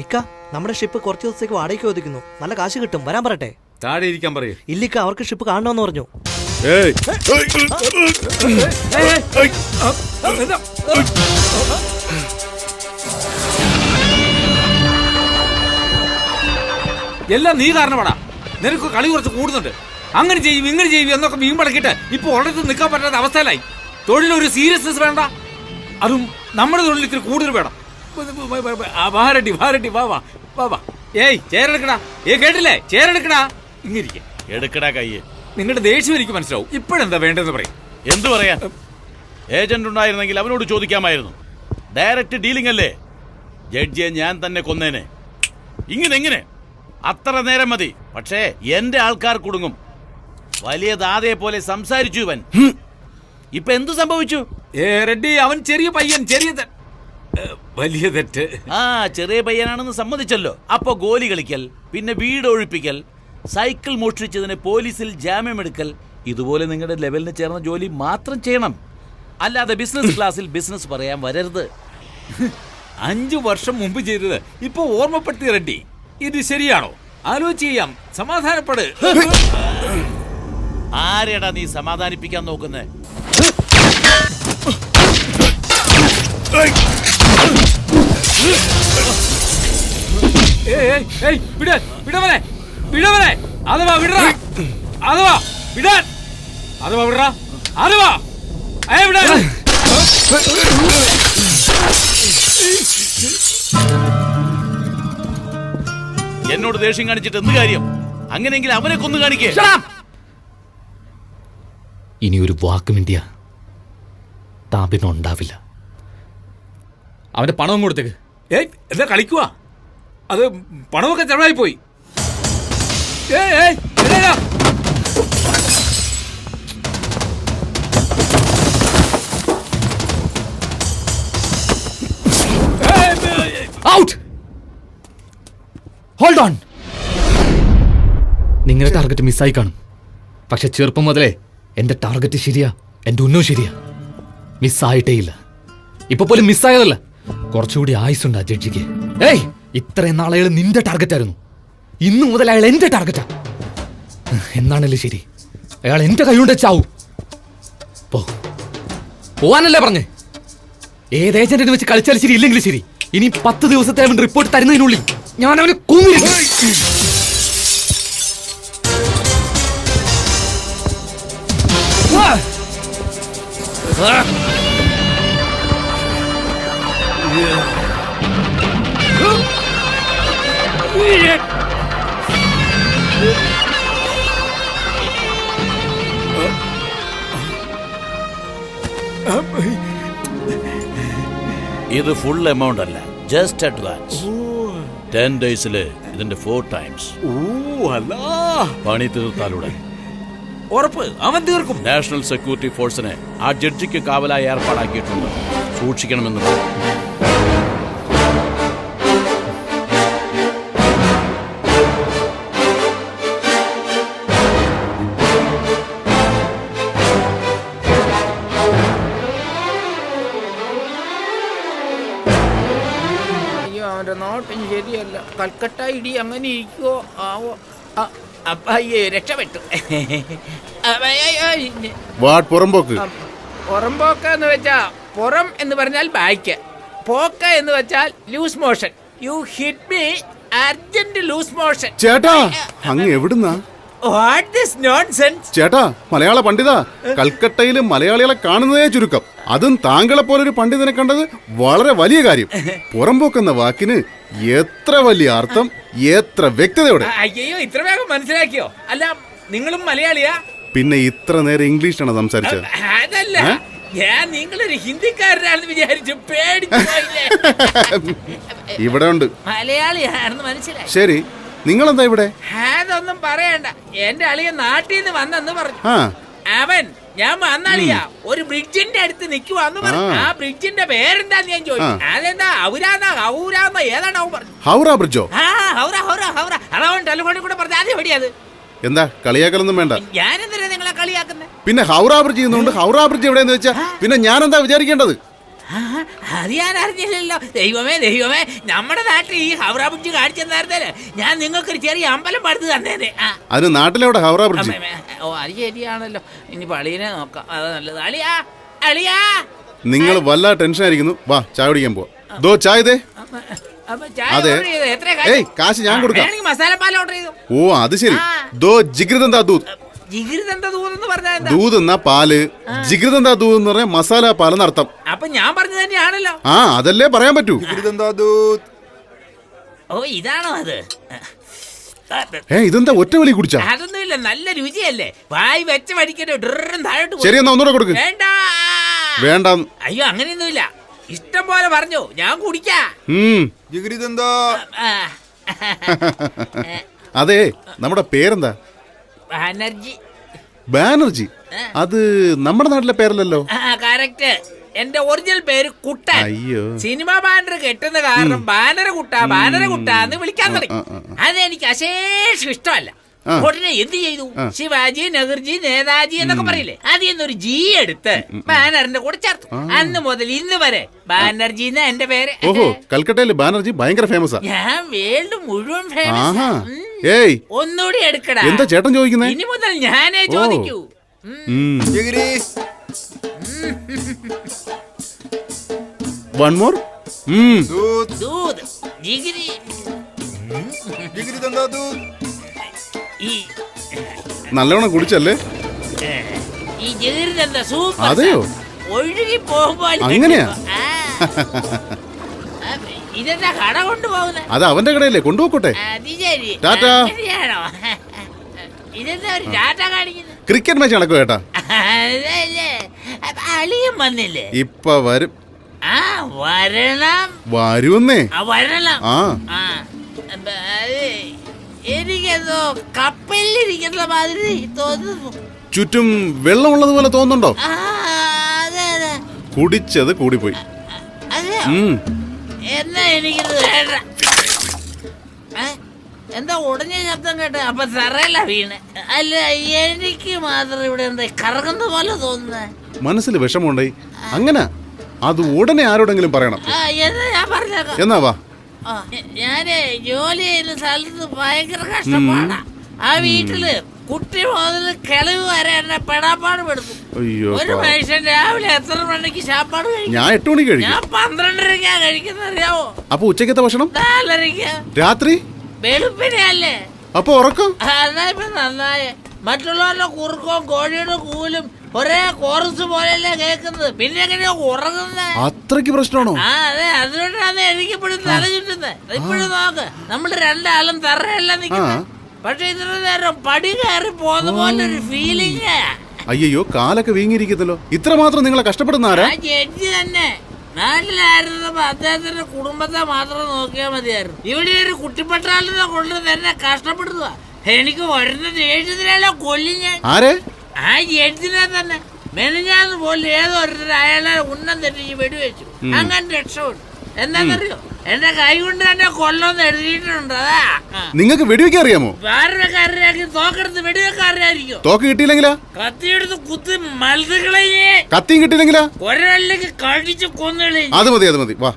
ഇക്ക നമ്മുടെ ഷിപ്പ് കുറച്ച് ദിവസത്തേക്ക് വാടകയ്ക്ക് ഒതുക്കുന്നു. നല്ല കാശ് കിട്ടും, വരാൻ പറയട്ടെ? താഴെ ഇരിക്കാൻ പറയൂ. ഇല്ലിക്ക, അവർക്ക് ഷിപ്പ് കാണണമെന്ന് പറഞ്ഞു. എല്ലാം നീ കാരണമാടാ. നിനക്ക് കളി കുറച്ച് കൂടുന്നുണ്ട്. അങ്ങനെ ചെയ്യും ഇങ്ങനെ ചെയ്യും എന്നൊക്കെ മീൻ പടക്കിട്ട് ഇപ്പൊ ഒരിടത്ത് നിൽക്കാൻ പറ്റാത്ത അവസ്ഥയിലായി. തൊഴിലൊരു സീരിയസ്നെസ് വേണ്ട, അതും നമ്മുടെ തൊഴിൽ ഇത്തിരി കൂടുതൽ വേണം. വാരട്ടി വാരട്ടി വാ വാ വാ വാ. ഏയ് ചേരെടുക്കടാ. കേട്ടില്ലേ? ചേരെടുക്കടാ. ഇങ്ങിരിക്കെ എടുക്കടാ കയ്യ്. നിങ്ങളുടെ ദേഷ്യം എനിക്ക് മനസ്സിലാവും. ഇപ്പോഴെന്താ വേണ്ടതെന്ന് പറയും. എന്തു പറയാൻ? ഏജന്റ് ഉണ്ടായിരുന്നെങ്കിൽ അവനോട് ചോദിക്കാമായിരുന്നു. ഡയറക്റ്റ് ഡീലിംഗ് അല്ലേ? ജഡ്ജിയെ ഞാൻ തന്നെ കൊന്നേനെ. ഇങ്ങനെ അത്ര നേരം മതി. പക്ഷേ എന്റെ ആൾക്കാർ കുടുങ്ങും. വലിയ ദാതയെ പോലെ സംസാരിച്ചു ഇവൻ. ഇപ്പൊ എന്തു സംഭവിച്ചു? റെഡ്ഡി, അവൻ ചെറിയ പയ്യൻ, വലിയ തെറ്റ്. ചെറിയ പയ്യനാണെന്ന് സമ്മതിച്ചല്ലോ. അപ്പൊ ഗോലി കളിക്കൽ, പിന്നെ വീട് ഒഴിപ്പിക്കൽ, സൈക്കിൾ മോഷ്ടിച്ചതിന് പോലീസിൽ ജാമ്യമെടുക്കൽ, ഇതുപോലെ നിങ്ങളുടെ ലെവലിന് ചേർന്ന ജോലി മാത്രം ചെയ്യണം. അല്ലാതെ ബിസിനസ് ക്ലാസ്സിൽ ബിസിനസ് പറയാൻ വരരുത്. 5 വർഷം മുമ്പ് ചെയ്തത് ഇപ്പൊ ഓർമ്മപ്പെടുത്തി റെഡ്ഡി. ഇത് ശരിയാണോ? ആലോചിച്ച് ചെയ്യാം. സമാധാനപ്പെട്. ആരെടാ നീ സമാധാനിപ്പിക്കാൻ നോക്കുന്നേ? വിടവനെ വിടവനെ. അഥവാ വിടറാ. അഥവാ വിടാൻ. അഥവാ വിടറാ. അഥവാ വിടാ. എന്നോട് ദേഷ്യം കാണിച്ചിട്ട് എന്ത് കാര്യം? അങ്ങനെയെങ്കിൽ അവനെ കൊന്നു കാണിക്കേ. ഇനി ഒരു വാക്ക് മിണ്ടിയ താൻ പിന്നെ ഉണ്ടാവില്ല. അവന്റെ പണവും കൊടുത്തേക്ക്. എന്താ കളിക്കുക? അത് പണമൊക്കെ ചെലവായി പോയി. ഔട്ട്. Hold on. നിങ്ങളുടെ ടാർഗറ്റ് മിസ്സായി കാണും. പക്ഷെ ചെറുപ്പം മുതലേ എന്റെ ടാർഗറ്റ് ശരിയാ, എന്റെ ഉന്നവും ശരിയാ. മിസ്സായിട്ടേ ഇല്ല. ഇപ്പൊ പോലും മിസ്സായതല്ല, കുറച്ചുകൂടി ആയുസുണ്ടാ ജഡ്ജിക്ക്. ഇത്രയും നാളെ അയാൾ നിന്റെ ടാർഗറ്റ് ആയിരുന്നു. ഇന്നു മുതൽ അയാൾ എന്റെ ടാർഗറ്റാ. എന്നാണല്ലേ ശരി, അയാൾ എന്റെ കൈകൊണ്ട് ചാവൂ. പോവാനല്ലേ പറഞ്ഞേ? ഏത് ഏജന്റിനെ വെച്ച് കളിച്ചാലും ശരി, ഇല്ലെങ്കിലും ശരി, ഇനി 10 ദിവസത്തെ അവൻ റിപ്പോർട്ട് തരുന്നതിനുള്ളിൽ ഞാൻ അവനെ കൊന്നിരിക്കും. ഇത് ഫുൾ എമൗണ്ട് അല്ല, ജസ്റ്റ് അഡ്വാൻസ്. 10 ഡേയ്സില് ഇതിന്റെ 4 ടൈംസ്. പണി തീർത്താലൂടെ ഉറപ്പ് അവൻ തീർക്കും. നാഷണൽ സെക്യൂരിറ്റി ഫോഴ്സിനെ ആ ജഡ്ജിക്ക് കാവലായി ഏർപ്പാടാക്കിയിട്ടുണ്ട്. സൂക്ഷിക്കണമെന്ന്. അവന്റെ നോട്ടും ശരിയല്ല. കൽക്കട്ട ഇടി അങ്ങനെ ഇരിക്കുവോ ആവോ? അയ്യേ, രക്ഷപ്പെട്ടു. പുറമ്പോക്ക് എന്ന് വെച്ചാ, പുറം എന്ന് പറഞ്ഞാൽ ബാക്ക്, പോക്ക എന്ന് വെച്ചാൽ loose motion. You hit me, urgent loose motion. ചേട്ടാ, അങ്ങ് എവിടുന്നാ? What this nonsense? ചേട്ടാ, മലയാള പണ്ഡിത, കൽക്കട്ടയില് മലയാളികളെ കാണുന്നതേ ചുരുക്കം. അതും താങ്കളെ പോലൊരു പണ്ഡിതനെ കണ്ടത് വളരെ വലിയ കാര്യം. പുറമ്പോക്കെന്ന വാക്കിന് എത്ര വലിയ അർത്ഥം, എത്ര വ്യക്തതയോടെ. അയ്യോ, ഇത്ര വേഗം മനസ്സിലാക്കിയോ? അല്ല, നിങ്ങളും മലയാളിയാ? പിന്നെ ഇത്ര നേരം ഇംഗ്ലീഷാണ് സംസാരിച്ചത്? അതല്ല, ഞാൻ നിങ്ങളൊരു ഹിന്ദിക്കാരനാണെന്ന് വിചാരിച്ചു, പേടിച്ചു. ഇവിടെ ഉണ്ട്. മലയാളിയാണെന്ന് മനസ്സിലായി. ശരി, നിങ്ങളെന്താ ഇവിടെ? അതൊന്നും പറയണ്ട. എന്റെ അളിയ നാട്ടിൽ നിന്ന് വന്നെന്ന് പറഞ്ഞു. അവൻ ഞാൻ വന്നളിയാ ഒരു ബ്രിഡ്ജിന്റെ അടുത്ത് നിൽക്കുവാന്ന് പറഞ്ഞു. ആ ബ്രിഡ്ജിന്റെ പേരെന്താന്ന് ഞാൻ ചോദിച്ചു. അതെന്താ ഹൗരാന്നോ ഹൗരാന്നോ ഏതാണോ പറഞ്ഞു. ഹൗറ ബ്രിഡ്ജോ? അതവൻ ടെലിഫോണിൽ കൂടെ പറഞ്ഞു. അത് എവിടെയത്? എന്താ കളിയാക്കലൊന്നും വേണ്ട. ഞാനെന്തിനാ നിങ്ങളെ കളിയാക്കുന്നത്? പിന്നെ ഹൗറ ബ്രിഡ്ജ് ചെയ്യുന്നുണ്ട്. ഹൗറ ബ്രിഡ്ജ് എവിടെയെന്ന് വെച്ചാ പിന്നെ ഞാൻ എന്താ വിചാരിക്കേണ്ടത്? അത് ഞാൻ അറിഞ്ഞില്ലല്ലോ. ദൈവമേ ദൈവമേ, നമ്മുടെ നാട്ടിൽ ഈ ഹൗറ ബ്രിഡ്ജ് കാണിച്ചു തന്നായിരുന്നല്ലേ ഞാൻ നിങ്ങൾക്കൊരു ചെറിയ അമ്പലം പടുത്ത് തന്നേനെ. അത് നാട്ടിലെവിടെ ഹൗറ ബ്രിഡ്ജ്? ഓ അത് ശരിയാണല്ലോ. ഇനി പളീനെ നോക്കാം, അതാ നല്ലത്. അളിയാ അളിയാ, നിങ്ങൾ വല്ല ടെൻഷൻ ആയിരിക്കുന്നു. വാ ചായ കുടിക്കാൻ പോവാ. ദോ ചായ ദേ. അതെ. ഏയ് കാശ് ഞാൻ കൊടുക്കാം. മസാല പാൽ ഓർഡർ ചെയ്തു. ഓ അത് ശരി. ദോ ജിഗ്രിതെന്താ ദൂത്. ജിഗിരിതെന്താ ദൂതെന്ന് പറഞ്ഞാൽ ദൂത് എന്നാ പാല്, ജിഗ്രിതെന്താ ദൂത് എന്ന് പറഞ്ഞാൽ മസാല പാലെന്നർത്ഥം. അപ്പൊ ഞാൻ പറഞ്ഞത് തന്നെയാണല്ലോ. ആ അതല്ലേ പറയാൻ പറ്റൂ. ഓ ഇതാണോ അത്? ഇതെന്താ ഒറ്റ വലി കുടിച്ചാ? അതൊന്നുമില്ല, നല്ല രുചിയല്ലേ. വായി വെച്ച വടിക്കട്ടെ. താഴോട്ട് ശരി എന്നാ ഒന്നുകൂടെ കൊടുക്ക്. വേണ്ട വേണ്ട. അയ്യോ അങ്ങനെയൊന്നുമില്ല, ഇഷ്ടം പോലെ പറഞ്ഞു, ഞാൻ കുടിക്കാ. അതെ, നമ്മുടെ പേരെന്താ? ബാനർജി. ബാനർജി? അത് നമ്മുടെ നാട്ടിലെ പേരല്ലല്ലോ. കറക്റ്റ്. എന്റെ ഒറിജിനൽ പേര് കുട്ടൻ. അയ്യോ. സിനിമ ബാനർ കെട്ടുന്ന കാരണം ബാനര കുട്ട എന്ന് വിളിക്കാൻ തുടങ്ങി. അതെനിക്ക് അശേഷം ഇഷ്ടമല്ല. ഉടനെ എന്ത് ചെയ്തു? ശിവാജി, നെഹ്റുജി, നേതാജി എന്നൊക്കെ പറയില്ലേ, അതിൽ നിന്നൊരു ജി എടുത്ത് ബാനറിന്റെ കൂടെ ചേർത്തു. അന്ന് മുതൽ ഇന്ന് വരെ ബാനർജി എന്ന എന്റെ പേര്. ഓഹോ, കൽക്കട്ടയില് ബാനർജി ഭയങ്കര ഫേമസാ. ഞാൻ വേൾഡ് മുഴുവൻ ഫേമസ്. ഏയ് ഒന്നുകൂടി എടുക്കടാ. എന്താ ചേട്ടൻ ചോദിക്കുന്നേ? ഇനി മുതൽ ഞാനേ ചോദിക്കൂ. One more. ദൂത് ജിഗിരി. നല്ലവണ്ണം കുടിച്ചല്ലേ? ഈ ജിഗിരിതെന്താ സൂപ്പർ. അതെയോ? ഒഴുകി പോകുമ്പോൾ അങ്ങനെയാ? ഇതെന്താ കട കൊണ്ടുപോകുന്നത്? അത് അവന്റെ കടയല്ലേ, കൊണ്ടുപോക്കോട്ടെ. അത് ശരി. ടാറ്റാ. ശരിയാണോ? ഇതെന്താ ഒരു ടാറ്റ കാണിക്കുന്നത്? ക്രിക്കറ്റ് മാച്ച് നടക്കും ചേട്ടാ. അതല്ലേ, അളിയും വന്നില്ലേ? ഇപ്പൊ വരും. ആ വരണം. വരുന്നേ. വരണം. ആ എനിക്കെന്തോ കപ്പലിരിക്കുന്ന മാതിരി തോന്നുന്നു. ചുറ്റും വെള്ളമുള്ളത് പോലെ തോന്നുന്നുണ്ടോ? അതെ അതെ. കുടിച്ചത് കൂടിപ്പോയി. അതെയോ? എന്നാ എനിക്കിത് വേണ്ട. എന്താ ഉടഞ്ഞ ശബ്ദം കേട്ട? അപ്പൊ തറയല്ല വീണ്. അല്ല എനിക്ക് മാത്രം ഇവിടെ എന്താ കറങ്ങുന്ന പോലെ തോന്നുന്നേ? മനസ്സിൽ വിഷമമുണ്ടായി. അങ്ങനെ അത് ഉടനെ ആരോടെങ്കിലും പറയണം. എന്നാ ഞാൻ പറഞ്ഞേക്കാം. എന്നാ വാ. ഞാന് ജോലി ചെയ്യുന്ന സ്ഥലത്ത് ഭയങ്കര കഷ്ടപ്പാടാ. ആ വീട്ടില് കുട്ടി മുതൽ കിളവ് വരെ എന്നെ പെടാപ്പാട് പെടുത്തും. ഒരു മനുഷ്യൻ രാവിലെ എത്ര മണിക്ക് ശാപ്പാട് കഴിക്കും? ഞാൻ 8 മണിക്ക് കഴിക്കും. ഞാൻ 12:30 കഴിക്കുന്ന അറിയാവോ? അപ്പൊ ഉച്ചക്കത്തെ ഭക്ഷണം 4:30. രാത്രി വെളുപ്പിനെയല്ലേ? അപ്പൊ ഉറക്കം? എന്നാ ഇപ്പൊ നന്നായി. മറ്റുള്ളവരുടെ കുറുക്കവും കോഴിയുടെ കൂലും ഒരേ കോറസ് പോലെയല്ലേ കേൾക്കുന്നത്, പിന്നെ എങ്ങനെയാ ഉറങ്ങുന്നത്? അത്രയ്ക്ക് പ്രശ്നമാണോ? അതെ, അതുകൊണ്ടാണ് എനിക്ക് ഇപ്പോഴും തല ചുറ്റുന്നത്. ഇപ്പോഴും നോക്ക്, നമ്മൾ രണ്ടാളും തറയല്ല നിൽക്കുന്നത്, പക്ഷെ ഇത്ര നേരം പടി കയറി പോകുന്ന പോലെ ഒരു ഫീലിംഗ്. അയ്യോ, കാലൊക്കെ വീങ്ങിയിരിക്കുന്നല്ലോ. ഇത്ര മാത്രം നിങ്ങളെ കഷ്ടപ്പെടുന്ന ആരാ? ജഡ്ജി തന്നെ. നാട്ടിലായിരുന്നപ്പോ അദ്ദേഹത്തിന്റെ കുടുംബത്തെ മാത്രം നോക്കിയാൽ മതിയായിരുന്നു. ഇവിടെ ഒരു കുട്ടിപ്പട്ടാളിനെ കൊണ്ട് തന്നെ കഷ്ടപ്പെടുക. എനിക്ക് വരുന്ന ദേഷ്യത്തിലല്ലോ കൊല്ലി ഞാൻ. ആരെ? ആ ജഡ്ജിനെ തന്നെ. മെനഞ്ഞാന്ന് പോലും ഏതോരുത്തർ അയാളെ ഉന്നം തെറ്റിച്ച് വെടിവെച്ചു. അങ്ങനെ രക്ഷപ്പെട്ടു. എന്താണെന്നറിയോ? എന്റെ കൈ കൊണ്ട് തന്നെ കൊല്ലൊന്ന് എഴുതിയിട്ടുണ്ട്. അതാ. നിങ്ങൾക്ക് വെടിവെക്കാൻ അറിയാമോ? വേറൊരുക്കാരനാക്കി തോക്കെടുത്ത് വെടിവെക്കാറിയായിരിക്കും. തോക്ക് കിട്ടിയില്ലെങ്കിലാ? കത്തിയെടുത്ത് കുത്തി മത്സകളെ. കത്തിയും കിട്ടിയില്ലെങ്കിലാ? ഒരാളിലേക്ക് കടിച്ച് കൊന്നുകളെ. അത് മതി, അത് മതി, വാ.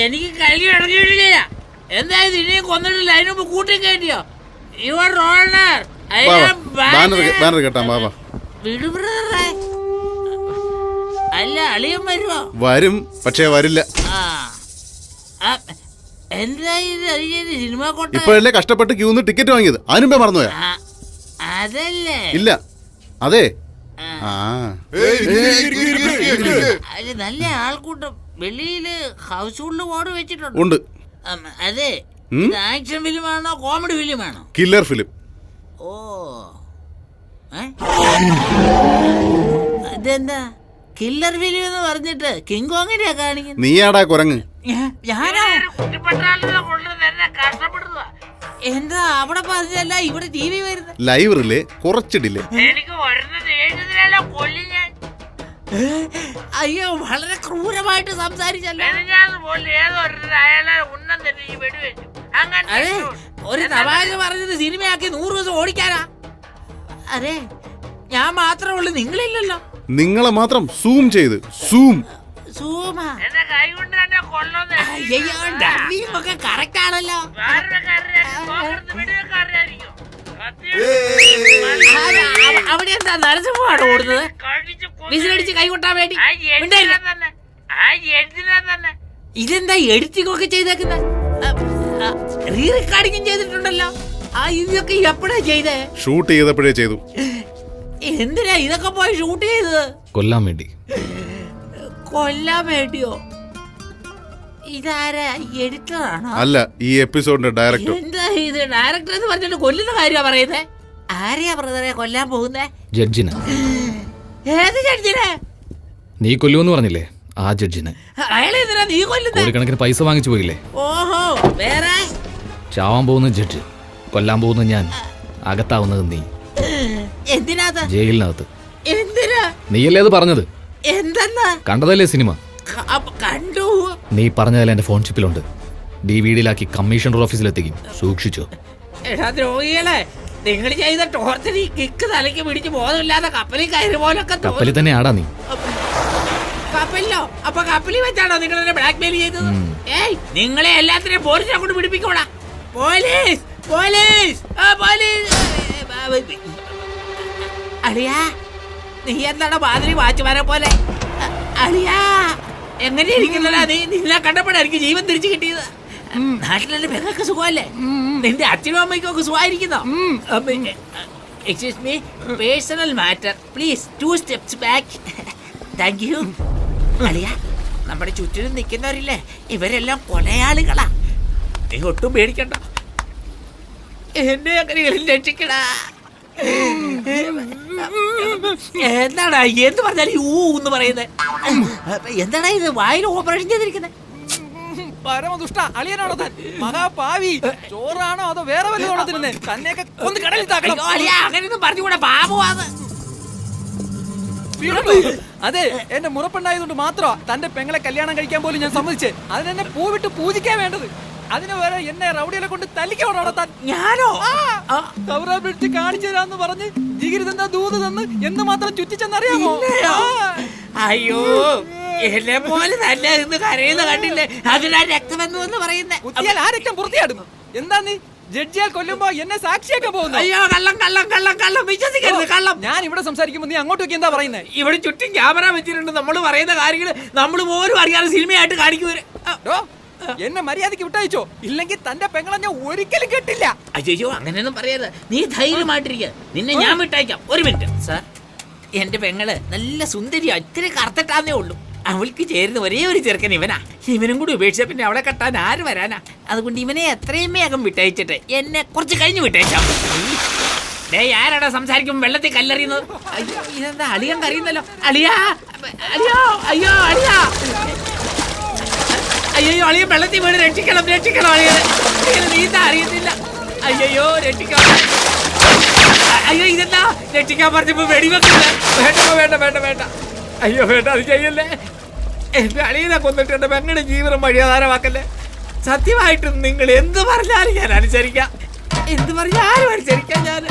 എനിക്ക് കൈ ഇടങ്ങിയിട്ടില്ല. എന്തായാലും ഇനിയും കൊന്നിട്ടില്ല. അതിന് മുമ്പ് കൂട്ടി കയറ്റിയോ? Your honour. ബാനർ കേട്ടാ. വാ വാ. അല്ല അളിയൻ വരുമോ? വരും, പക്ഷേ വരില്ല. സിനിമ കോട്ട ഇപ്പോഴല്ലേ കഷ്ടപ്പെട്ട് ക്യൂന്ന് ടിക്കറ്റ് വാങ്ങിയത്, അതിനുമ്പേ മറന്നുപോയാ? അതല്ലേ. ഇല്ല. അതെ. നല്ല ആൾക്കൂട്ടം. വെളിയില് ഹൗസ് ഹോൾഡ് ബോർഡ് വെച്ചിട്ടുണ്ട്. ഉണ്ട്. അതെ. ആക്ഷൻ ഫിലിമാണോ കോമഡി ഫിലിമാണോ? Killer film. ഓ, ഇതെന്താ കില്ലർ ഫിലിം എന്ന് പറഞ്ഞിട്ട് കിങ് കോങ്ങിനെയാ കാണിക്കുന്നത്? നീയാടാ കുരങ്ങ്. എന്താ അവിടെ പറഞ്ഞല്ല ഇവിടെ TV വരുന്നത്? ലൈബ്രറിയിലെ കുറച്ച് ഡിലേ. എനിക്ക് കൊല്ലി ഞാൻ. അയ്യോ, വളരെ ക്രൂരമായിട്ട് സംസാരിച്ചല്ലോ. അതെ, ഒരു തമാശ പറഞ്ഞത് സിനിമയാക്കി 100 ദിവസം ഓടിക്കാനാ. അതെ, ഞാൻ മാത്രമേ ഉള്ളൂ, നിങ്ങളില്ലല്ലോ. നിങ്ങളെ മാത്രം സൂം ചെയ്ത് സൂം സൂമ എന്റെ കൈ കൊണ്ട് തന്നെ കൊല്ലുന്ന അയ്യോ ഡബിങ് ഒക്കെ കറക്റ്റ് ആണല്ലോ. അവിടെ എന്താ നരസിംഹമാണ് ഓടുന്നത്? വിസിലടിച്ച് കൈ കൊട്ടാൻ വേണ്ടി ഇതെന്താ എഡിറ്റിംഗ് ഒക്കെ ചെയ്തേക്കുന്നത്? റീ റെക്കോർഡിംഗും ചെയ്തിട്ടുണ്ടല്ലോ. ഇതൊക്കെ എപ്പോഴാ ചെയ്തേ? ഷൂട്ട് ചെയ്തപ്പോഴേ ചെയ്തു. എന്തിനാ ഇതൊക്കെ പോയി ഷൂട്ട് ചെയ്തത്? കൊല്ലാൻ വേണ്ടി. കൊല്ലാൻ വേണ്ടിയോ? ഇതാരാ? എഡിറ്ററാണോ? അല്ല, ഈ എപ്പിസോഡിന്റെ ഡയറക്ടർ. എന്താ ഇത്? ഡയറക്ടർ എന്ന് പറഞ്ഞിട്ട് കൊല്ലുന്ന കാര്യമാ പറയുന്നേ. ആരെയാ ബ്രദറെ കൊല്ലാൻ പോകുന്നേ? ജഡ്ജിനെ. ഏത് ജഡ്ജിനെ? നീ കൊല്ലുമെന്ന് പറഞ്ഞില്ലേ, ആ ജഡ്ജിനെ. അയാളെ എന്തിനാ നീ കൊല്ലുന്നേ? കോടിക്കണക്കിന് പൈസ വാങ്ങിച്ചു പോയില്ലേ? ഓഹോ, വേറെ? ചാവാൻ പോകുന്ന ജഡ്ജ്, കൊല്ലാൻ പോകുന്ന ഞാൻ, അകത്താവുന്നത് നീ. എന്തിനാ? ജയിലിനകത്ത്. എന്തിനാ? നീയല്ലേ അത് പറഞ്ഞത്? എന്തെന്നാ? കണ്ടതല്ലേ സിനിമ? കണ്ടു. നീ പറഞ്ഞതല്ല എന്റെ ഫോൺ ചിപ്പിലുണ്ട്. DVD-യിലാക്കി കമ്മീഷണർ ഓഫീസിലെത്തിക്കും, സൂക്ഷിച്ചോ. എടാ ദ്രോഹികളെ, നിങ്ങൾ ചെയ്ത ടോർച്ചറി കിക്ക് തലയ്ക്ക് പിടിച്ച് ബോധമില്ലാതെ കപ്പലിൽ കയറി പോലൊക്കെ. കപ്പലിൽ തന്നെ ആടാ നീ. കപ്പലിലോ? അപ്പൊ കപ്പലിൽ വെച്ചാണോ നിങ്ങൾ എന്നെ ബ്ലാക്ക് മെയിൽ ചെയ്തത്? ഏയ്, നിങ്ങളെ എല്ലാത്തിനെയും പോലീസിനെ കൊണ്ട് പിടിപ്പിക്കോടാ. Police, police, police. അളിയാ, നീ എന്താണ് മാതിരി വാച്ചുമാരെ പോലെ? അളിയാ, എങ്ങനെ ഇരിക്കുന്നടാ നീ? നിന്നെ കണ്ടപ്പോഴായിരിക്കും ജീവൻ തിരിച്ചു കിട്ടിയത്. നാട്ടിലെ പെങ്ങൾക്ക് സുഖമല്ലേ? നിന്റെ അച്ഛനും അമ്മയ്ക്കും ഒക്കെ സുഖമായിരിക്കുന്നോ? Excuse me, personal matter please 2 steps back. Thank you. അളിയാ, നമ്മുടെ ചുറ്റിനും നിൽക്കുന്നവരില്ലേ, ഇവരെല്ലാം കൊലയാളികളാ. നീ ഒട്ടും പേടിക്കണ്ട, എന്നെ അങ്ങനെയും രക്ഷിക്കടാ. എന്താടാ എന്ത് പറഞ്ഞാലും ഊന്ന് പറയുന്നത്? എന്താടാ ഇത്? വായിൽ ഓപ്പറേഷൻ ചെയ്തിരിക്കുന്നത്? പരമദുഷ്ട അളിയനാണോ താൻ? മഹാപാവി, ചോറാണോ അതോ വേറെ വല്ലതാണോ തിന്നെ? തന്നെയൊക്കെ ഒന്ന് കടലിൽ താക്കണം. അങ്ങനെയൊന്നും പറഞ്ഞുകൂടെ, പാപമാണ്. അതെ, എന്റെ മുറപ്പുണ്ടായതുകൊണ്ട് മാത്രമാ തന്റെ പെങ്ങളെ കല്യാണം കഴിക്കാൻ പോലും ഞാൻ സമ്മതിച്ചേ. അതിനെന്നെ പൂവിട്ട് പൂജിക്കാൻ വേണ്ടത്. അതിന് വരെ എന്നെ റൗഡികളെ കൊണ്ട് തല്ലിക്കോടാണോ താൻ? ഞാനോ? കവറ പിടിച്ച് കാണിച്ചു തരാന്ന് പറഞ്ഞ് ജിഗിരി തന്ന ദൂത് തന്ന് എന്ന് മാത്രം ചുറ്റിച്ചെന്നറിയാമോ? അയ്യോ, എന്നെ പോലെ തന്നെ ഇന്ന് കരയുന്ന കണ്ടില്ലേ? അതിനാ രക്തമെന്ന് എന്ന് പറയുന്നേ. കുത്തിയാൽ ആ രക്തം പുറത്തിയാടും. എന്താ നീ ജഡ്ജിയാൽ കൊല്ലുമ്പോ എന്നെ സാക്ഷിയൊക്കെ പോകുന്നു? അയ്യോ, കള്ളം കള്ളം കള്ളം കള്ളം, വിശ്വസിക്കരുത്, കള്ളം. ഞാൻ ഇവിടെ സംസാരിക്കുമ്പോ നീ അങ്ങോട്ടേക്ക് എന്താ പറയുന്നത്? ഇവിടെ ചുറ്റും ക്യാമറ വെച്ചിട്ടുണ്ട്. നമ്മൾ പറയുന്ന കാര്യങ്ങൾ നമ്മൾ പോലും അറിയാതെ സിനിമയായിട്ട് കാണിക്കുവരെ. എന്നെ മര്യാദക്ക് വിട്ടയച്ചോ, ഇല്ലെങ്കിൽ തന്റെ പെങ്ങളെ ഞാൻ ഒരിക്കലും കെട്ടില്ല. അയ്യോ, അങ്ങനെയൊന്നും പറയരുത്. നീ ധൈര്യമായിട്ടിരിക്കുക, നിന്നെ ഞാൻ വിട്ടയക്കാം. ഒരു മിനിറ്റ് സാർ, എന്റെ പെങ്ങള് നല്ല സുന്ദരിയാ, ഇത്തിരി കറുത്തിട്ടാന്നേ ഉള്ളൂ. അവൾക്ക് ചേരുന്ന ഒരേ ഒരു ചെറുക്കൻ ഇവനാ. ഇവനും കൂടി ഉപേക്ഷിച്ച പിന്നെ അവളെ കെട്ടാൻ ആര് വരാനാ? അതുകൊണ്ട് ഇവനെ എത്രയും വേഗം വിട്ടയച്ചിട്ട് എന്നെ കുറച്ച് കഴിഞ്ഞ് വിട്ടയച്ചാ. ആരാടാ സംസാരിക്കുമ്പോ വെള്ളത്തിൽ കല്ലെറിയുന്നത്? അയ്യോ, ഇതെന്താ അളിയൻ കറിയുന്നല്ലോ? അളിയാ, അയ്യോ, അയ്യോ, അളിയാ, അയ്യോ, അളിയൻ വെള്ളത്തിൽ വീട്, രക്ഷിക്കണം, രക്ഷിക്കണം. അളിയൻ നീന്താ അറിയത്തില്ല. അയ്യോ, രക്ഷിക്കണം. അയ്യോ, ഇതെന്താ രക്ഷിക്കാൻ പറഞ്ഞപ്പോ വെടിവെക്കില്ല. വേണ്ട വേണ്ട വേണ്ട വേണ്ട, അയ്യോ വേണ്ട, അത് ചെയ്യല്ലേ. എന്റെ അളിയനെ കൊന്നിട്ട് എന്റെ പെങ്ങളുടെ ജീവിതം വഴിയാധാരമാക്കല്ലേ. സത്യമായിട്ടും നിങ്ങൾ എന്ത് പറഞ്ഞാലും ഞാൻ അനുസരിക്കാം. എന്ത് പറഞ്ഞാലും അനുസരിക്കാം ഞാൻ.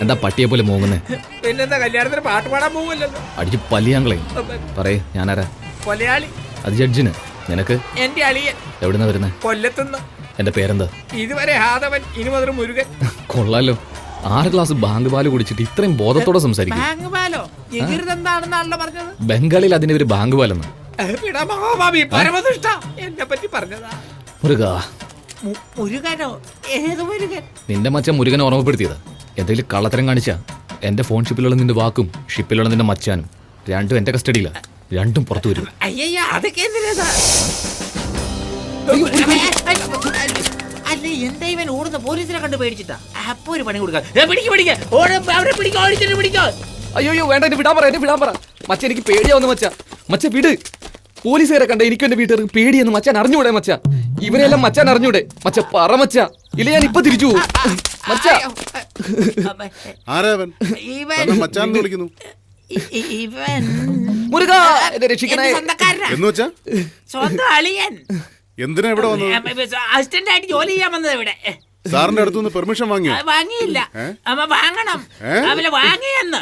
എന്താ പട്ടിയെ പോലെ മോങ്ങുന്നേ? പിന്നെന്താ, കല്യാണത്തിന് പാട്ട് പാടാൻ പോവല്ലോ. അടിച്ച് പല്ലിയാങ്കളയും. പറയേ, ഞാനാരാ? കൊലയാളി. അത് ജഡ്ജിന്. നിനക്ക്? എന്റെ അളിയൻ. എവിടുന്നാ വരുന്നേ? കൊല്ലത്തുനിന്ന്. എന്റെ പേരെന്താ? ഇതുവരെ ഹാദവൻ, ഇനി മുതൽ മുരുകൻ. കൊള്ളാലോ, 6 ഗ്ലാസ് ബാങ്ക് പാല് കുടിച്ചിട്ട് ഇത്രയും ബോധത്തോടെ സംസാരിക്കും. ബാങ്ക് പാലോ? എന്താണെന്നാണല്ലോ പറഞ്ഞത്? ബംഗാളിൽ അതിന് ഒരു ബാങ്ക് പാലെന്ന്. മഹാഭാവി, പരമദുഷ്ട, എന്നെ പറ്റി പറഞ്ഞതാ. മുരുക. മുരുകനോ? ഏത് മുരുകൻ? നിന്റെ മച്ചാൻ മുരുകനെ ഓർമ്മപ്പെടുത്തിയതാ. എന്തെങ്കിലും കള്ളത്തരം കാണിച്ചാ എന്റെ ഫോൺ ഷിപ്പിലുള്ള നിന്റെ വാക്കും ഷിപ്പിലുള്ള നിന്റെ മച്ചാനും രണ്ടും എന്റെ കസ്റ്റഡിയിലാ. രണ്ടും പുറത്തു വരും. അയ്യോ, അതൊക്കെ എന്തിനാ? അല്ല, എന്താ ഇവൻ ഓടുന്ന? പോലീസിനെ കണ്ട് പേടിച്ചിട്ടാ? അപ്പൊ ഒരു പണി കൊടുക്കാം. അയ്യോ വേണ്ട, എന്നെ വിടാൻ പറ, എന്നെ വിടാൻ പറ. മച്ച എനിക്ക് പേടിയാവുന്നു മച്ച. മച്ച വിട്. പോലീസുകാരെ കണ്ട എനിക്ക് എന്റെ വീട്ടുകാർക്ക് പേടിയെന്ന് മച്ചാൻ അറിഞ്ഞൂടെ മച്ച? ഇവരെല്ലാം മച്ചാൻ അറിഞ്ഞൂടെ മച്ച? പറ മച്ച, ഇല്ല ഞാൻ ഇപ്പൊ തിരിച്ചു പോകും മച്ച. വിളിക്കുന്നു മുരുക, എന്നെ രക്ഷിക്കണേ. സ്വന്തം അളിയൻ. എന്തിനാ ഇവിടെ വന്നത്? അസിസ്റ്റന്റ് ആയിട്ട് ജോലി ചെയ്യാൻ വന്നത് ഇവിടെ. സാറിന്റെ അടുത്തുനിന്ന് പെർമിഷൻ വാങ്ങിയോ? വാങ്ങിയില്ല. വാങ്ങണം. അവലെ വാങ്ങിയെന്ന്.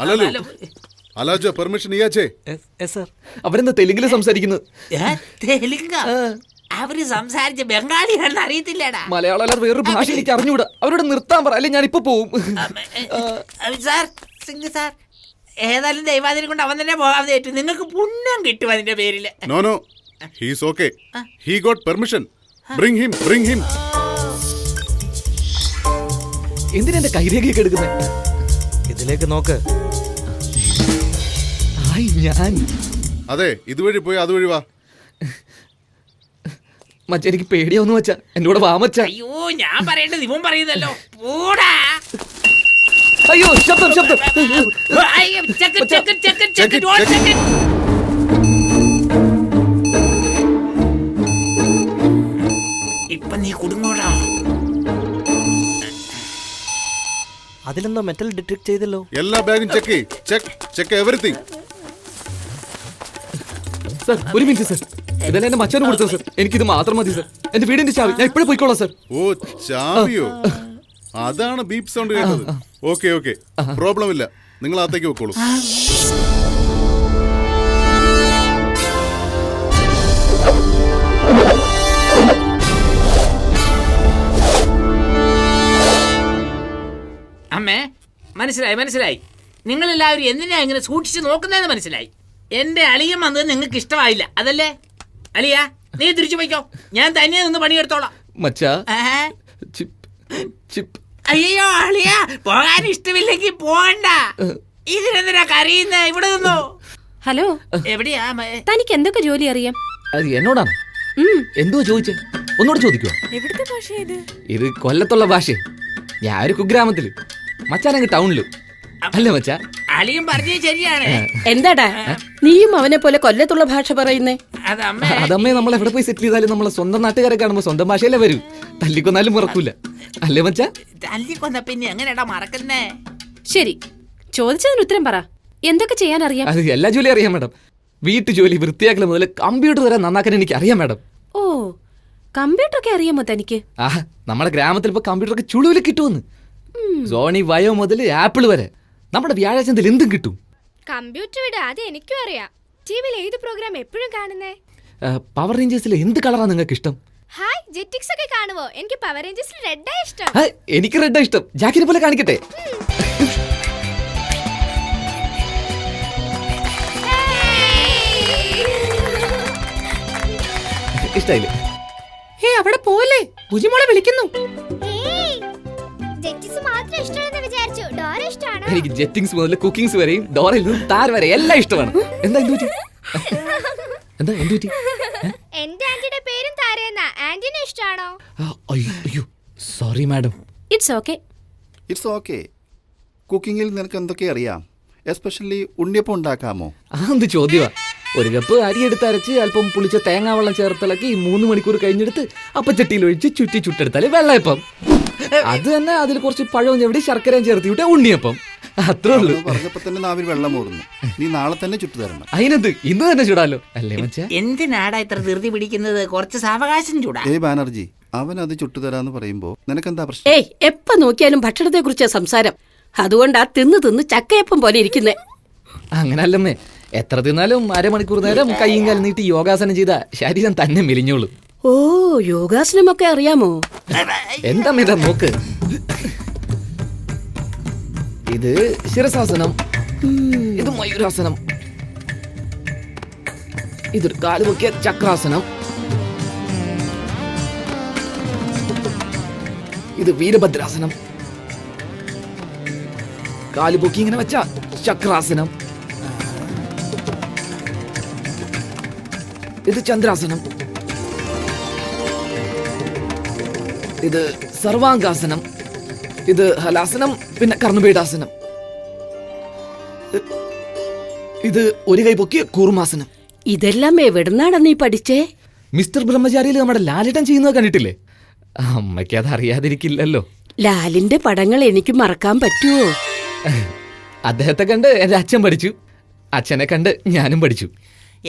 അല്ലല്ലോ, അലാജ പെർമിഷൻ ഇയാച്ചേ. സർ. അവരെന്താ തെലുങ്കില് സംസാരിക്കുന്നത്? തെലുങ്ക അവര് സംസാരിച്ച ബംഗാളിയാണെന്ന് അറിയത്തില്ലടാ. മലയാളം അല്ലാതെ വേറൊരു ഭാഷ എനിക്ക് അറിഞ്ഞൂടാ. അവരോട് നിർത്താൻ പറ, അല്ലെ ഞാൻ ഇപ്പൊ പോവും. സാർ സിംഗ് സാർ, ഏതായാലും ദൈവാദിനെ കൊണ്ട് അവൻ തന്നെ പോകാതെ ഏറ്റു. നിങ്ങൾക്ക് പുണ്യം കിട്ടും അതിന്റെ പേരില്. No no, he's okay. He got permission. Bring him, bring him. എന്തിനാ എന്റെ കൈരേഖയൊക്കെ എടുക്കുന്നത്? ഇതിലേക്ക് നോക്ക്. ഞാൻ അതെ, ഇതുവഴി പോയി അതുവഴി വാ. മച്ചാ എനിക്ക് പേടിയാവുന്നു മച്ചാ, എന്റെ കൂടെ വാ മച്ചാ. അയ്യോ, ഞാൻ പറയേണ്ടത് ഇവൻ പറയുന്നല്ലോ. പോടാ. അയ്യോ, ശബ്ദം ശബ്ദം. അയ്യോ, check check check check check. ഇപ്പൊ നീ കുടുങ്ങോടാ. അതിലെന്തോ മെറ്റൽ ഡിറ്റക്ട് ചെയ്തല്ലോ. എല്ലാ ബാഗും check check check everything. Sir ഒരു മിനിറ്റ് സർ, ഇതെല്ലാം എന്റെ മച്ചാന് കൊടുത്തത് സർ. എനിക്കിത് മാത്രം മതി സർ. എന്റെ വീടിന്റെ ചാവി ഞാൻ ഇപ്പോഴും പോയിക്കോളാം സർ. ഓ, ചാവിയോ? അതാണ് ബീപ്പ് സൗണ്ട് കേട്ടത്. ഓക്കെ ഓക്കെ, പ്രോബ്ലം ഇല്ല. നിങ്ങൾ അകത്തേക്ക് വെക്കോളൂ. അമ്മേ, മനസ്സിലായി മനസ്സിലായി. നിങ്ങളെല്ലാവരും എന്തിനാ ഇങ്ങനെ സൂക്ഷിച്ച് നോക്കുന്നതെന്ന് മനസ്സിലായി. എന്റെ അളിയൻ വന്നത് നിങ്ങൾക്ക് ഇഷ്ടമായില്ല, അതല്ലേ? അളിയ, നീ തിരിച്ചു പോയിക്കോ, ഞാൻ തന്നെ നിന്ന് പണിയെടുത്തോളാം. മച്ചാ ചിപ്പ്. അയ്യോ അളിയ, പോകാൻ ഇഷ്ടമില്ലെങ്കിൽ പോകണ്ട. ഇതിനെന്തിനാ കരയുന്നേ? ഇവിടെ നിന്നോ. ഹലോ, എവിടെയാ? തനിക്ക് എന്തൊക്കെ ജോലി അറിയാം? അത് എന്നോടാണ്. എന്തോ ചോദിച്ചേ? ഒന്നുകൂടെ ചോദിക്കുവോ? എവിടുത്തെ ഭാഷ ഇത്? ഇത് കൊല്ലത്തുള്ള ഭാഷ. ഞാൻ ഒരു കുഗ്രാമത്തില്, മച്ചാനങ്ങ് ടൗണില്. അല്ലേ മച്ചാ? അളിയും പറഞ്ഞത് ശരിയാണ്. എന്താടാ നീയും അവനെ പോലെ കൊല്ലത്തുള്ള ഭാഷ പറയുന്നേ? അതമ്മേ, നമ്മൾ എവിടെ പോയി സെറ്റിൽ ചെയ്താലും നമ്മളെ സ്വന്തം നാട്ടുകാരെ കാണുമ്പോ സ്വന്തം ഭാഷയിലേ വരൂ. തല്ലിക്കൊന്നാലും മറക്കൂല, അല്ലേ മച്ചാ? തല്ലിക്കൊന്ന പിന്നെ എങ്ങനെയാടാ മറക്കുന്നേ? ശരി, ചോദിച്ചതിന് ഉത്തരം പറ. എന്തൊക്കെ ചെയ്യാൻ അറിയാം? അത് എല്ലാ ജോലി അറിയാം മാഡം. വീട്ടു ജോലി വൃത്തിയാക്കൽ മുതൽ കമ്പ്യൂട്ടർ വരെ നന്നാക്കാൻ എനിക്ക് അറിയാം മാഡം. ഓ, കമ്പ്യൂട്ടർ ഒക്കെ അറിയാമോ തനിക്ക്? നമ്മുടെ ഗ്രാമത്തിൽ ഇപ്പൊ കമ്പ്യൂട്ടറൊക്കെ ചുളുവിൽ കിട്ടുമെന്ന്. സോണി വയോ മുതൽ ആപ്പിൾ വരെ നമ്മുടെ വ്യാഴാഴ്ചത്തിൽ എന്തും കിട്ടും. കമ്പ്യൂട്ടർ വിട, അത് എനിക്കും അറിയാം. ടിവിയിൽ ഏത് പ്രോഗ്രാം എപ്പോഴും കാണുന്നേ? പവർ റേഞ്ചേഴ്സിൽ എന്ത് കളറാണ് നിങ്ങൾക്ക് ഇഷ്ടം? ഹായ്, ജെറ്റിക്സ് ഒക്കെ കാണുവോ? എനിക്ക് പവർ റേഞ്ചേഴ്സിൽ റെഡാ ഇഷ്ടം. എനിക്ക് റെഡാ ഇഷ്ടം. ജാക്കിനെ പോലെ കാണിക്കട്ടെ? ഇഷ്ടായില്ലേ? അവിടെ പോലെ ബുജിമോളെ വിളിക്കുന്നു. എനിക്ക് ജെറ്റിങ്സ് മുതൽ കുക്കിങ്സ് വരെയും ഡോറയിൽ നിന്നും താര വരെ എല്ലാം ഇഷ്ടമാണ്. എന്താ എന്തുപറ്റി? എന്താ എന്തുപറ്റി? എന്റെ ആന്റിയുടെ പേരും താരയെന്നാ. ആന്റിനെ ഇഷ്ടാണോ? അയ്യോ sorry madam. It's okay. It's okay. കുക്കിങ്ങിൽ നിനക്ക് എന്തൊക്കെ അറിയാം? എസ്പെഷ്യലി ഉണ്ണിയപ്പം ഉണ്ടാക്കാമോ? എന്ത് ചോദ്യമാ. ഒരു കപ്പ് അരി എടുത്ത് അരച്ച് അല്പം പുളിച്ച തേങ്ങാവെള്ളം ചേർത്തിളക്കി 3 മണിക്കൂർ കഴിഞ്ഞെടുത്ത് അപ്പച്ചട്ടിയിൽ ഒഴിച്ച് ചുറ്റി ചുട്ടെടുത്താല് വെള്ളയപ്പം. അത് തന്നെ അതിൽ കുറച്ച് പഴവും ചെവിടി ശർക്കരയും ചേർത്തി വിട്ട ഉണ്ണിയപ്പം. അത്രേ ഉള്ളൂ. പറഞ്ഞപ്പോ തന്നെ നാവിൽ വെള്ളം ഓടുന്നു. നീ നാളെ തന്നെ ചുട്ടു തരണം. അതിനെന്ത്, ഇന്ന് തന്നെ ചുടാലോ, അല്ലേ മച്ചാ? എന്തിനാടാ ഇത്ര ധൃതി പിടിക്കുന്നത്? കുറച്ച് സാവകാശം ചൂടാ. ബാനർജി, അവൻ അത് ചുട്ടു തരാന്ന് പറയുമ്പോ നിനക്കെന്താ പ്രശ്നം? ഏയ്, എപ്പ നോക്കിയാലും ഭക്ഷണത്തെ കുറിച്ച് സംസാരം. അതുകൊണ്ടാ തിന്ന് ചക്കയപ്പം പോലെ ഇരിക്കുന്നേ. അങ്ങനല്ലമ്മേ, എത്ര തിന്നാലും അരമണിക്കൂർ നേരം കൈയും കാലും നീട്ടി യോഗാസനം ചെയ്ത ശരീരം തന്നെ മെലിഞ്ഞോളൂ. ഓ, യോഗാസനമൊക്കെ അറിയാമോ? എന്താ ഇതാ നോക്ക്. ഇത് ശിരസാസനം, ഇത് മയൂരാസനം, ഇതൊരു കാലുപൊക്കിയ ചക്രാസനം, ഇത് വീരഭദ്രാസനം, കാലുപൊക്കി ഇങ്ങനെ വെച്ച ചക്രാസനം, ഇത് ചന്ദ്രാസനം, ഇത് സർവാംഗാസനം, ഇത് ഹലാസനം, പിന്നെ കർണപീഠാസനം, ഇത് ഒരു കൈ പൊക്കിയ കൂർമാസനം. ഇതെല്ലാം എവിടുന്നാണ് നീ പഠിച്ചേ? മിസ്റ്റർ ബ്രഹ്മചാരിയിൽ നമ്മുടെ ലാലിട്ടൻ ചെയ്യുന്നത് കണ്ടിട്ടില്ലേ? അമ്മയ്ക്ക് അത് അറിയാതിരിക്കില്ലല്ലോ. ലാലിന്റെ പടങ്ങൾ എനിക്ക് മറക്കാൻ പറ്റുമോ? അദ്ദേഹത്തെ കണ്ട് എന്റെ അച്ഛൻ പഠിച്ചു, അച്ഛനെ കണ്ട് ഞാനും പഠിച്ചു.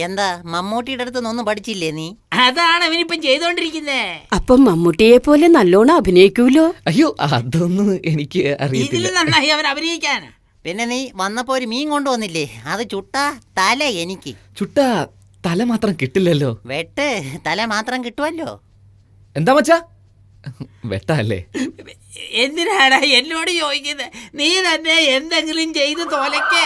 എന്താ മമ്മൂട്ടിയുടെ അടുത്തൊന്നും പഠിച്ചില്ലേ നീ? അതാണ് അവനിപ്പം ചെയ്തോണ്ടിരിക്കുന്നേ. അപ്പം മമ്മൂട്ടിയെ പോലെ നല്ലോണം അഭിനയിക്കൂലോ? അയ്യോ, അതൊന്നും എനിക്ക് അറിയില്ല. നന്നായി അവൻ അഭിനയിക്കാനാ. പിന്നെ നീ വന്നപ്പോ ഒരു മീൻ കൊണ്ടുവന്നില്ലേ, അത് ചുട്ടാ തല എനിക്ക്. ചുട്ട തല മാത്രം കിട്ടില്ലല്ലോ. വെട്ട് തല മാത്രം കിട്ടുമല്ലോ. എന്താ മച്ചാ, വെട്ടല്ലേ? എന്തിനാടാ എന്നോട് ചോദിക്കുന്നത്? നീ തന്നെ എന്തെങ്കിലും ചെയ്ത് തോലയ്ക്ക്.